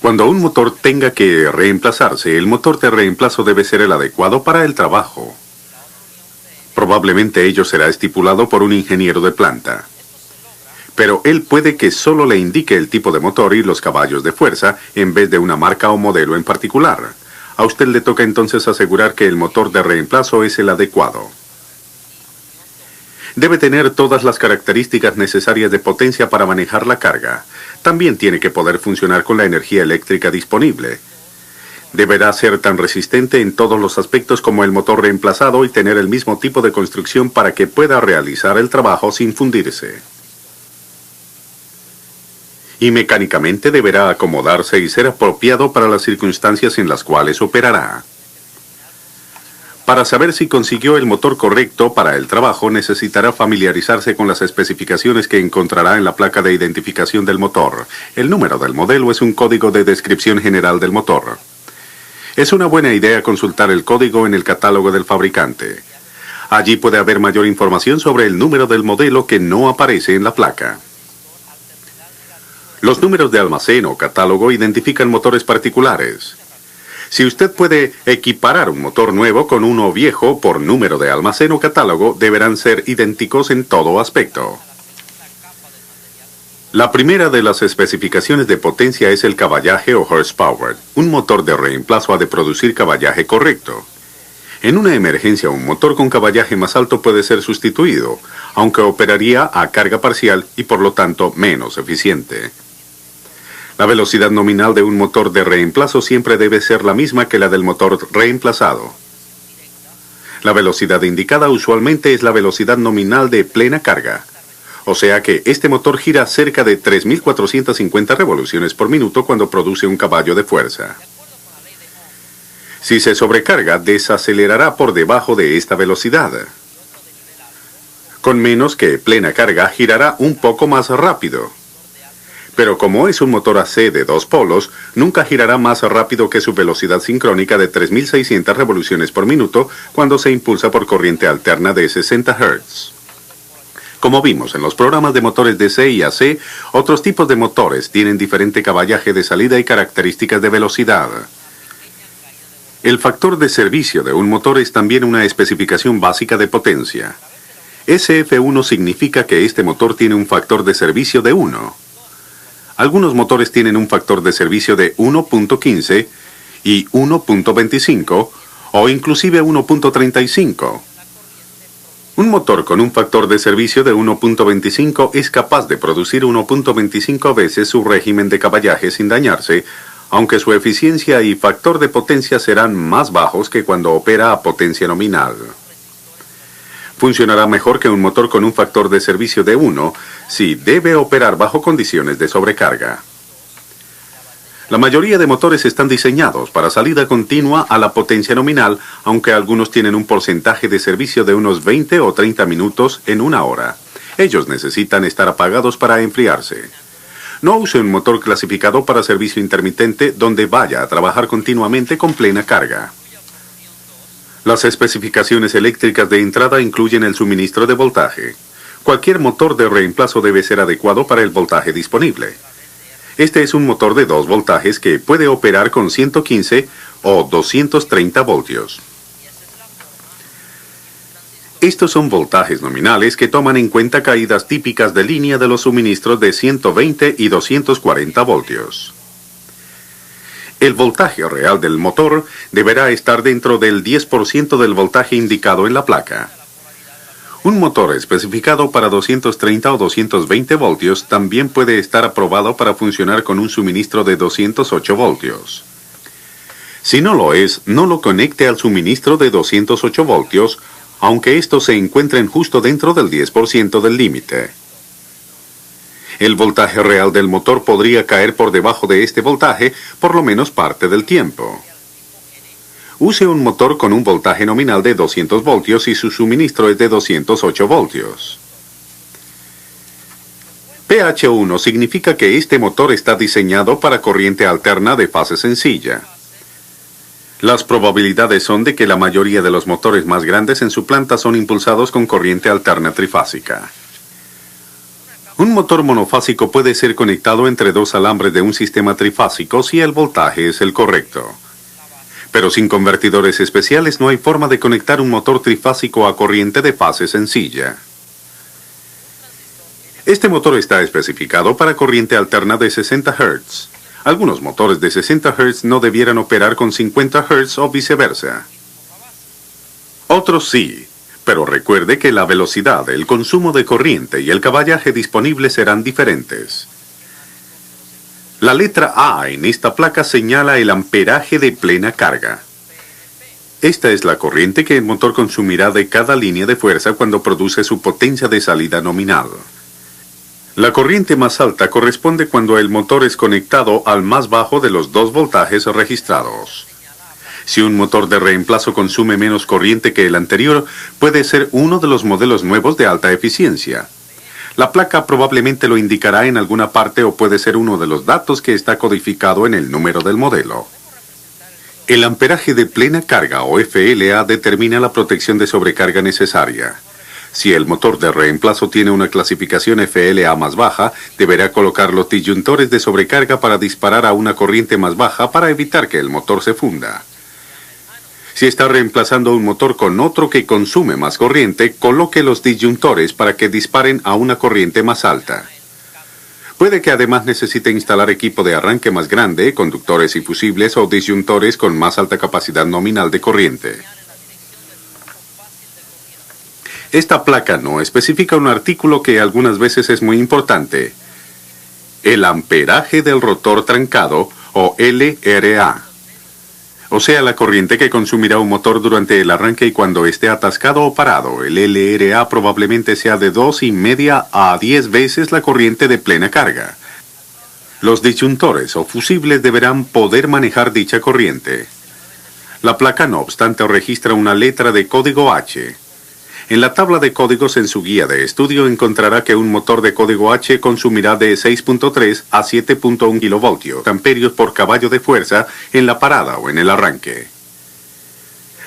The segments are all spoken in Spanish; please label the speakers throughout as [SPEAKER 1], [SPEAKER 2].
[SPEAKER 1] Cuando un motor tenga que reemplazarse, el motor de reemplazo debe ser el adecuado para el trabajo. Probablemente ello será estipulado por un ingeniero de planta. Pero él puede que solo le indique el tipo de motor y los caballos de fuerza en vez de una marca o modelo en particular. A usted le toca entonces asegurar que el motor de reemplazo es el adecuado. Debe tener todas las características necesarias de potencia para manejar la carga. También tiene que poder funcionar con la energía eléctrica disponible. Deberá ser tan resistente en todos los aspectos como el motor reemplazado y tener el mismo tipo de construcción para que pueda realizar el trabajo sin fundirse. Y mecánicamente deberá acomodarse y ser apropiado para las circunstancias en las cuales operará. Para saber si consiguió el motor correcto para el trabajo, necesitará familiarizarse con las especificaciones que encontrará en la placa de identificación del motor. El número del modelo es un código de descripción general del motor. Es una buena idea consultar el código en el catálogo del fabricante. Allí puede haber mayor información sobre el número del modelo que no aparece en la placa. Los números de almacén o catálogo identifican motores particulares. Si usted puede equiparar un motor nuevo con uno viejo por número de almacén o catálogo, deberán ser idénticos en todo aspecto. La primera de las especificaciones de potencia es el caballaje o horsepower. Un motor de reemplazo ha de producir caballaje correcto. En una emergencia, un motor con caballaje más alto puede ser sustituido, aunque operaría a carga parcial y por lo tanto menos eficiente. La velocidad nominal de un motor de reemplazo siempre debe ser la misma que la del motor reemplazado. La velocidad indicada usualmente es la velocidad nominal de plena carga. O sea que este motor gira cerca de 3.450 revoluciones por minuto cuando produce un caballo de fuerza. Si se sobrecarga, desacelerará por debajo de esta velocidad. Con menos que plena carga, girará un poco más rápido. Pero como es un motor AC de dos polos, nunca girará más rápido que su velocidad sincrónica de 3.600 revoluciones por minuto cuando se impulsa por corriente alterna de 60 Hz. Como vimos en los programas de motores DC y AC, otros tipos de motores tienen diferente caballaje de salida y características de velocidad. El factor de servicio de un motor es también una especificación básica de potencia. SF1 significa que este motor tiene un factor de servicio de 1. Algunos motores tienen un factor de servicio de 1.15 y 1.25 o inclusive 1.35. Un motor con un factor de servicio de 1.25 es capaz de producir 1.25 veces su régimen de caballaje sin dañarse, aunque su eficiencia y factor de potencia serán más bajos que cuando opera a potencia nominal. Funcionará mejor que un motor con un factor de servicio de 1 si debe operar bajo condiciones de sobrecarga. La mayoría de motores están diseñados para salida continua a la potencia nominal, aunque algunos tienen un porcentaje de servicio de unos 20 o 30 minutos en una hora. Ellos necesitan estar apagados para enfriarse. No use un motor clasificado para servicio intermitente donde vaya a trabajar continuamente con plena carga. Las especificaciones eléctricas de entrada incluyen el suministro de voltaje. Cualquier motor de reemplazo debe ser adecuado para el voltaje disponible. Este es un motor de 2 voltajes que puede operar con 115 o 230 voltios. Estos son voltajes nominales que toman en cuenta caídas típicas de línea de los suministros de 120 y 240 voltios. El voltaje real del motor deberá estar dentro del 10% del voltaje indicado en la placa. Un motor especificado para 230 o 220 voltios también puede estar aprobado para funcionar con un suministro de 208 voltios. Si no lo es, no lo conecte al suministro de 208 voltios, aunque estos se encuentren justo dentro del 10% del límite. El voltaje real del motor podría caer por debajo de este voltaje por lo menos parte del tiempo. Use un motor con un voltaje nominal de 200 voltios y su suministro es de 208 voltios. PH1 significa que este motor está diseñado para corriente alterna de fase sencilla. Las probabilidades son de que la mayoría de los motores más grandes en su planta son impulsados con corriente alterna trifásica. Un motor monofásico puede ser conectado entre dos alambres de un sistema trifásico si el voltaje es el correcto. Pero sin convertidores especiales no hay forma de conectar un motor trifásico a corriente de fase sencilla. Este motor está especificado para corriente alterna de 60 Hz. Algunos motores de 60 Hz no debieran operar con 50 Hz o viceversa. Otros sí, pero recuerde que la velocidad, el consumo de corriente y el caballaje disponible serán diferentes. La letra A en esta placa señala el amperaje de plena carga. Esta es la corriente que el motor consumirá de cada línea de fuerza cuando produce su potencia de salida nominal. La corriente más alta corresponde cuando el motor es conectado al más bajo de los dos voltajes registrados. Si un motor de reemplazo consume menos corriente que el anterior, puede ser uno de los modelos nuevos de alta eficiencia. La placa probablemente lo indicará en alguna parte o puede ser uno de los datos que está codificado en el número del modelo. El amperaje de plena carga o FLA determina la protección de sobrecarga necesaria. Si el motor de reemplazo tiene una clasificación FLA más baja, deberá colocar los disyuntores de sobrecarga para disparar a una corriente más baja para evitar que el motor se funda. Si está reemplazando un motor con otro que consume más corriente, coloque los disyuntores para que disparen a una corriente más alta. Puede que además necesite instalar equipo de arranque más grande, conductores y fusibles o disyuntores con más alta capacidad nominal de corriente. Esta placa no especifica un artículo que algunas veces es muy importante: el amperaje del rotor trancado o LRA. O sea, la corriente que consumirá un motor durante el arranque y cuando esté atascado o parado. El LRA probablemente sea de 2,5 a 10 veces la corriente de plena carga. Los disyuntores o fusibles deberán poder manejar dicha corriente. La placa, no obstante, registra una letra de código H. En la tabla de códigos en su guía de estudio encontrará que un motor de código H consumirá de 6.3 a 7.1 kilovoltios amperios por caballo de fuerza en la parada o en el arranque.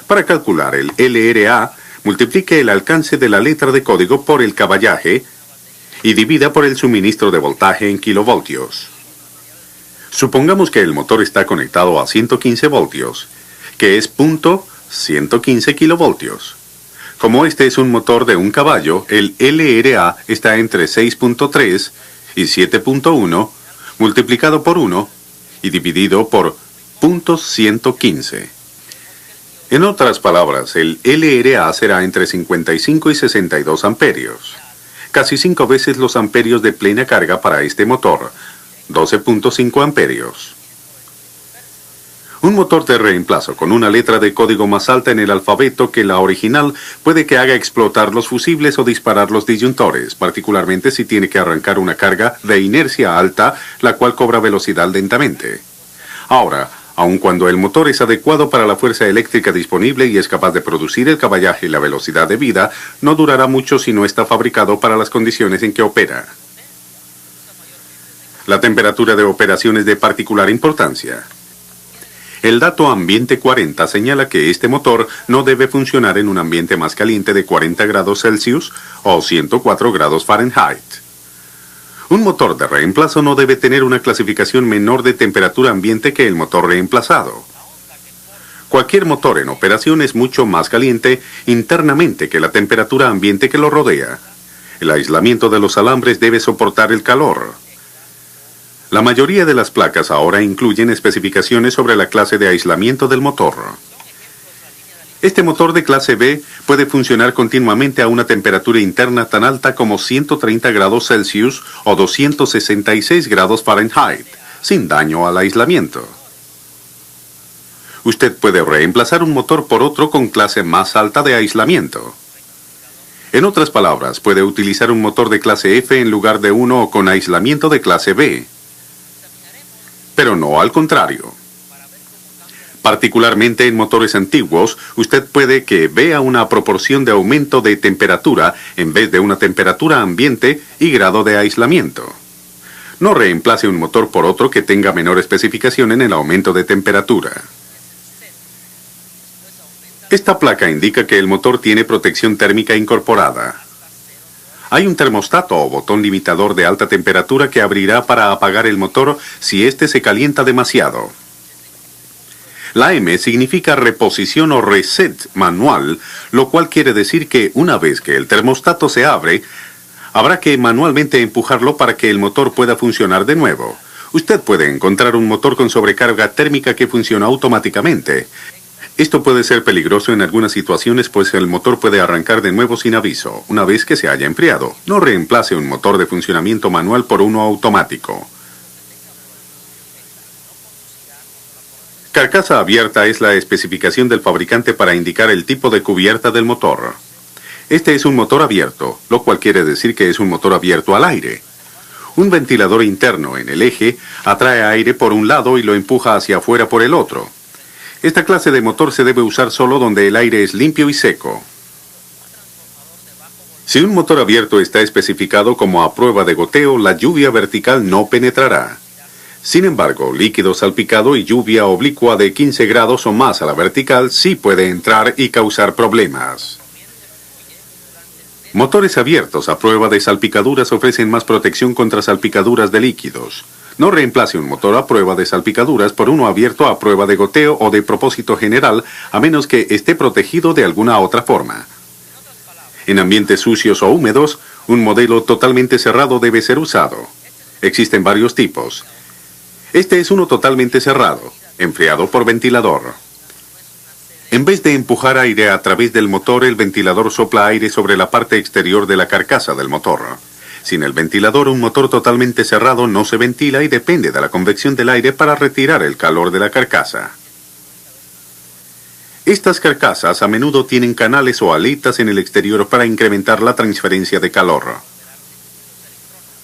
[SPEAKER 1] Para calcular el LRA, multiplique el alcance de la letra de código por el caballaje y divida por el suministro de voltaje en kilovoltios. Supongamos que el motor está conectado a 115 voltios, que es .115 kilovoltios. Como este es un motor de 1 caballo, el LRA está entre 6.3 y 7.1 multiplicado por 1 y dividido por .115. En otras palabras, el LRA será entre 55 y 62 amperios. Casi 5 veces los amperios de plena carga para este motor, 12.5 amperios. Un motor de reemplazo con una letra de código más alta en el alfabeto que la original puede que haga explotar los fusibles o disparar los disyuntores, particularmente si tiene que arrancar una carga de inercia alta, la cual cobra velocidad lentamente. Ahora, aun cuando el motor es adecuado para la fuerza eléctrica disponible y es capaz de producir el caballaje y la velocidad debida, no durará mucho si no está fabricado para las condiciones en que opera. La temperatura de operación es de particular importancia. El dato ambiente 40 señala que este motor no debe funcionar en un ambiente más caliente de 40 grados Celsius o 104 grados Fahrenheit. Un motor de reemplazo no debe tener una clasificación menor de temperatura ambiente que el motor reemplazado. Cualquier motor en operación es mucho más caliente internamente que la temperatura ambiente que lo rodea. El aislamiento de los alambres debe soportar el calor. La mayoría de las placas ahora incluyen especificaciones sobre la clase de aislamiento del motor. Este motor de clase B puede funcionar continuamente a una temperatura interna tan alta como 130 grados Celsius o 266 grados Fahrenheit, sin daño al aislamiento. Usted puede reemplazar un motor por otro con clase más alta de aislamiento. En otras palabras, puede utilizar un motor de clase F en lugar de uno o con aislamiento de clase B. Pero no al contrario. Particularmente en motores antiguos, usted puede que vea una proporción de aumento de temperatura en vez de una temperatura ambiente y grado de aislamiento. No reemplace un motor por otro que tenga menor especificación en el aumento de temperatura. Esta placa indica que el motor tiene protección térmica incorporada. Hay un termostato o botón limitador de alta temperatura que abrirá para apagar el motor si éste se calienta demasiado. La M significa reposición o reset manual, lo cual quiere decir que una vez que el termostato se abre, habrá que manualmente empujarlo para que el motor pueda funcionar de nuevo. Usted puede encontrar un motor con sobrecarga térmica que funciona automáticamente. Esto puede ser peligroso en algunas situaciones, pues el motor puede arrancar de nuevo sin aviso, una vez que se haya enfriado. No reemplace un motor de funcionamiento manual por uno automático. Carcasa abierta es la especificación del fabricante para indicar el tipo de cubierta del motor. Este es un motor abierto, lo cual quiere decir que es un motor abierto al aire. Un ventilador interno en el eje atrae aire por un lado y lo empuja hacia afuera por el otro. Esta clase de motor se debe usar solo donde el aire es limpio y seco. Si un motor abierto está especificado como a prueba de goteo, la lluvia vertical no penetrará. Sin embargo, líquido salpicado y lluvia oblicua de 15 grados o más a la vertical sí puede entrar y causar problemas. Motores abiertos a prueba de salpicaduras ofrecen más protección contra salpicaduras de líquidos. No reemplace un motor a prueba de salpicaduras por uno abierto a prueba de goteo o de propósito general, a menos que esté protegido de alguna otra forma. En ambientes sucios o húmedos, un modelo totalmente cerrado debe ser usado. Existen varios tipos. Este es uno totalmente cerrado, enfriado por ventilador. En vez de empujar aire a través del motor, el ventilador sopla aire sobre la parte exterior de la carcasa del motor. Sin el ventilador, un motor totalmente cerrado no se ventila y depende de la convección del aire para retirar el calor de la carcasa. Estas carcasas a menudo tienen canales o aletas en el exterior para incrementar la transferencia de calor.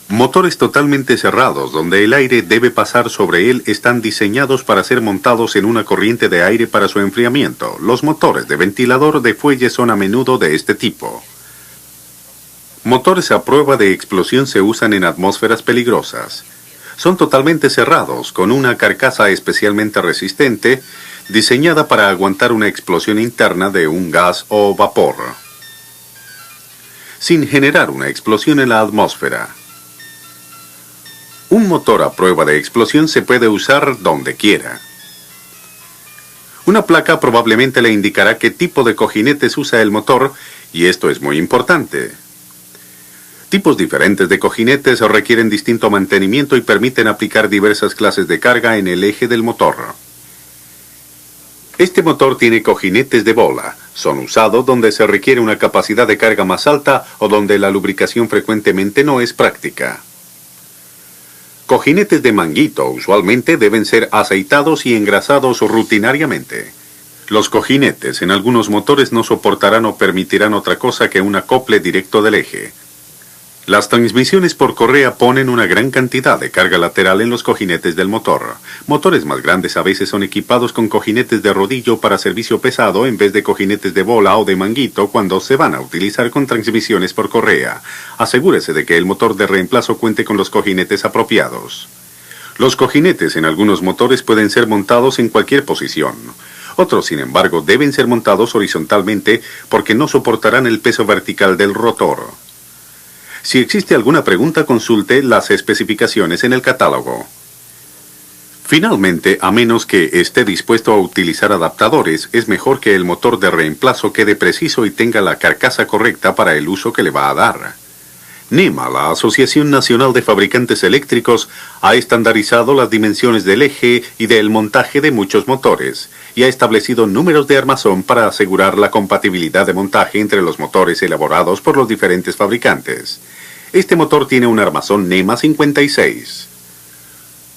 [SPEAKER 1] Motores totalmente cerrados, donde el aire debe pasar sobre él, están diseñados para ser montados en una corriente de aire para su enfriamiento. Los motores de ventilador de fuelle son a menudo de este tipo. Motores a prueba de explosión se usan en atmósferas peligrosas. Son totalmente cerrados, con una carcasa especialmente resistente, diseñada para aguantar una explosión interna de un gas o vapor, sin generar una explosión en la atmósfera. Un motor a prueba de explosión se puede usar donde quiera. Una placa probablemente le indicará qué tipo de cojinetes usa el motor, y esto es muy importante. Tipos diferentes de cojinetes requieren distinto mantenimiento y permiten aplicar diversas clases de carga en el eje del motor. Este motor tiene cojinetes de bola. Son usados donde se requiere una capacidad de carga más alta o donde la lubricación frecuentemente no es práctica. Cojinetes de manguito usualmente deben ser aceitados y engrasados rutinariamente. Los cojinetes en algunos motores no soportarán o permitirán otra cosa que un acople directo del eje. Las transmisiones por correa ponen una gran cantidad de carga lateral en los cojinetes del motor. Motores más grandes a veces son equipados con cojinetes de rodillo para servicio pesado en vez de cojinetes de bola o de manguito cuando se van a utilizar con transmisiones por correa. Asegúrese de que el motor de reemplazo cuente con los cojinetes apropiados. Los cojinetes en algunos motores pueden ser montados en cualquier posición. Otros, sin embargo, deben ser montados horizontalmente porque no soportarán el peso vertical del rotor. Si existe alguna pregunta, consulte las especificaciones en el catálogo. Finalmente, a menos que esté dispuesto a utilizar adaptadores, es mejor que el motor de reemplazo quede preciso y tenga la carcasa correcta para el uso que le va a dar. NEMA, la Asociación Nacional de Fabricantes Eléctricos, ha estandarizado las dimensiones del eje y del montaje de muchos motores, y ha establecido números de armazón para asegurar la compatibilidad de montaje entre los motores elaborados por los diferentes fabricantes. Este motor tiene un armazón NEMA 56.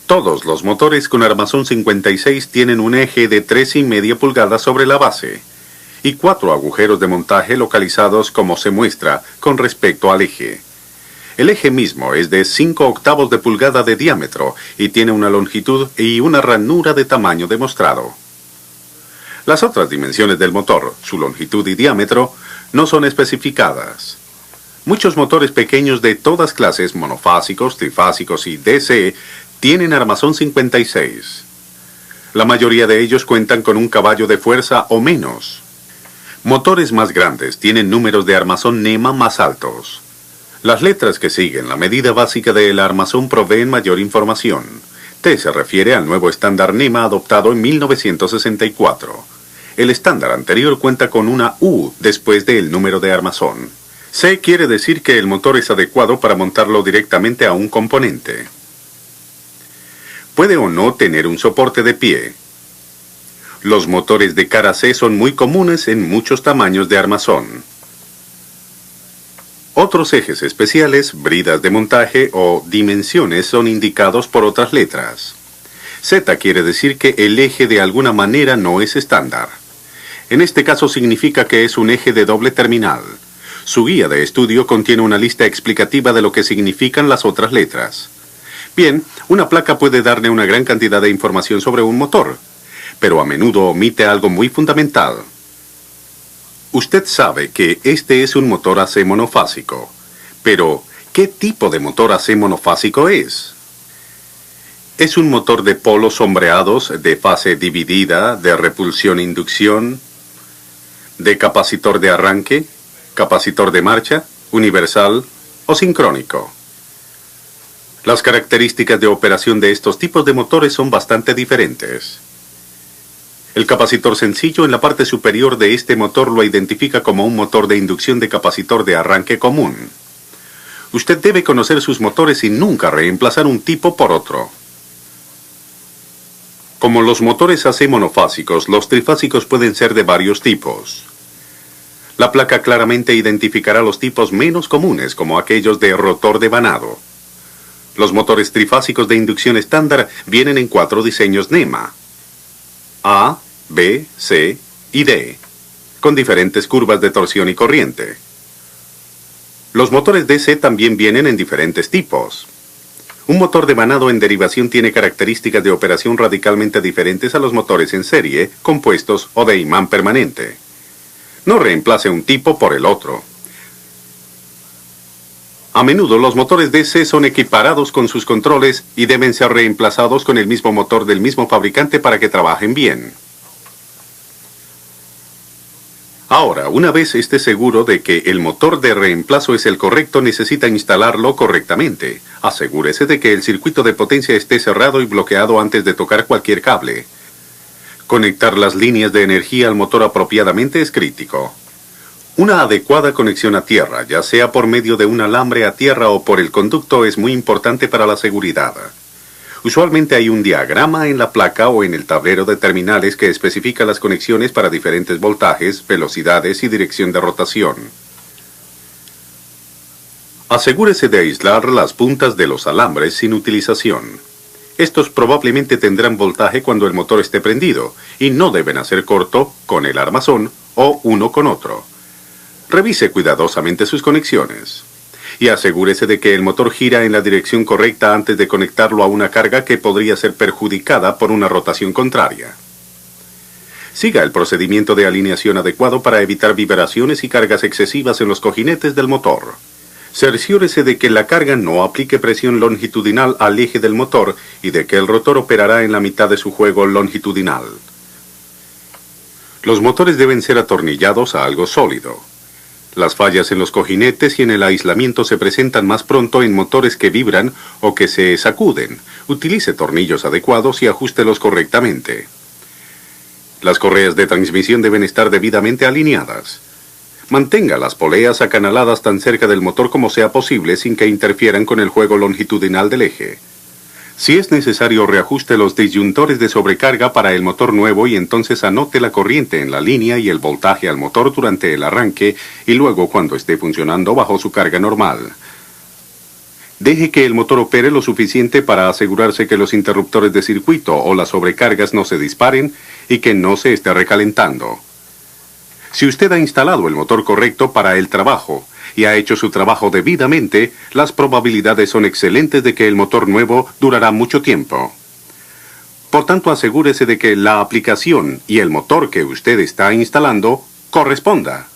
[SPEAKER 1] Todos los motores con armazón 56 tienen un eje de 3,5 pulgadas sobre la base, y 4 agujeros de montaje localizados como se muestra con respecto al eje. El eje mismo es de 5/8 de pulgada de diámetro y tiene una longitud y una ranura de tamaño demostrado. Las otras dimensiones del motor, su longitud y diámetro, no son especificadas. Muchos motores pequeños de todas clases, monofásicos, trifásicos y DC, tienen armazón 56. La mayoría de ellos cuentan con un caballo de fuerza o menos. Motores más grandes tienen números de armazón NEMA más altos. Las letras que siguen la medida básica del armazón proveen mayor información. T se refiere al nuevo estándar NEMA adoptado en 1964. El estándar anterior cuenta con una U después del número de armazón. C quiere decir que el motor es adecuado para montarlo directamente a un componente. Puede o no tener un soporte de pie. Los motores de cara C son muy comunes en muchos tamaños de armazón. Otros ejes especiales, bridas de montaje o dimensiones son indicados por otras letras. Z quiere decir que el eje de alguna manera no es estándar. En este caso significa que es un eje de doble terminal. Su guía de estudio contiene una lista explicativa de lo que significan las otras letras. Bien, una placa puede darle una gran cantidad de información sobre un motor, pero a menudo omite algo muy fundamental. Usted sabe que este es un motor AC monofásico, pero ¿qué tipo de motor AC monofásico es? ¿Es un motor de polos sombreados, de fase dividida, de repulsión-inducción, de capacitor de arranque, capacitor de marcha, universal o sincrónico? Las características de operación de estos tipos de motores son bastante diferentes. El capacitor sencillo en la parte superior de este motor lo identifica como un motor de inducción de capacitor de arranque común. Usted debe conocer sus motores y nunca reemplazar un tipo por otro. Como los motores AC monofásicos, los trifásicos pueden ser de varios tipos. La placa claramente identificará los tipos menos comunes, como aquellos de rotor devanado. Los motores trifásicos de inducción estándar vienen en 4 diseños NEMA: A, B, C y D, con diferentes curvas de torsión y corriente. Los motores DC también vienen en diferentes tipos. Un motor devanado en derivación tiene características de operación radicalmente diferentes a los motores en serie, compuestos o de imán permanente. No reemplace un tipo por el otro. A menudo los motores DC son equiparados con sus controles y deben ser reemplazados con el mismo motor del mismo fabricante para que trabajen bien. Ahora, una vez esté seguro de que el motor de reemplazo es el correcto, necesita instalarlo correctamente. Asegúrese de que el circuito de potencia esté cerrado y bloqueado antes de tocar cualquier cable. Conectar las líneas de energía al motor apropiadamente es crítico. Una adecuada conexión a tierra, ya sea por medio de un alambre a tierra o por el conducto, es muy importante para la seguridad. Usualmente hay un diagrama en la placa o en el tablero de terminales que especifica las conexiones para diferentes voltajes, velocidades y dirección de rotación. Asegúrese de aislar las puntas de los alambres sin utilización. Estos probablemente tendrán voltaje cuando el motor esté prendido y no deben hacer corto con el armazón o uno con otro. Revise cuidadosamente sus conexiones y asegúrese de que el motor gira en la dirección correcta antes de conectarlo a una carga que podría ser perjudicada por una rotación contraria. Siga el procedimiento de alineación adecuado para evitar vibraciones y cargas excesivas en los cojinetes del motor. Cerciórese de que la carga no aplique presión longitudinal al eje del motor y de que el rotor operará en la mitad de su juego longitudinal. Los motores deben ser atornillados a algo sólido. Las fallas en los cojinetes y en el aislamiento se presentan más pronto en motores que vibran o que se sacuden. Utilice tornillos adecuados y ajústelos correctamente. Las correas de transmisión deben estar debidamente alineadas. Mantenga las poleas acanaladas tan cerca del motor como sea posible sin que interfieran con el juego longitudinal del eje. Si es necesario, reajuste los disyuntores de sobrecarga para el motor nuevo y entonces anote la corriente en la línea y el voltaje al motor durante el arranque y luego cuando esté funcionando bajo su carga normal. Deje que el motor opere lo suficiente para asegurarse que los interruptores de circuito o las sobrecargas no se disparen y que no se esté recalentando. Si usted ha instalado el motor correcto para el trabajo y ha hecho su trabajo debidamente, las probabilidades son excelentes de que el motor nuevo durará mucho tiempo. Por tanto, asegúrese de que la aplicación y el motor que usted está instalando corresponda.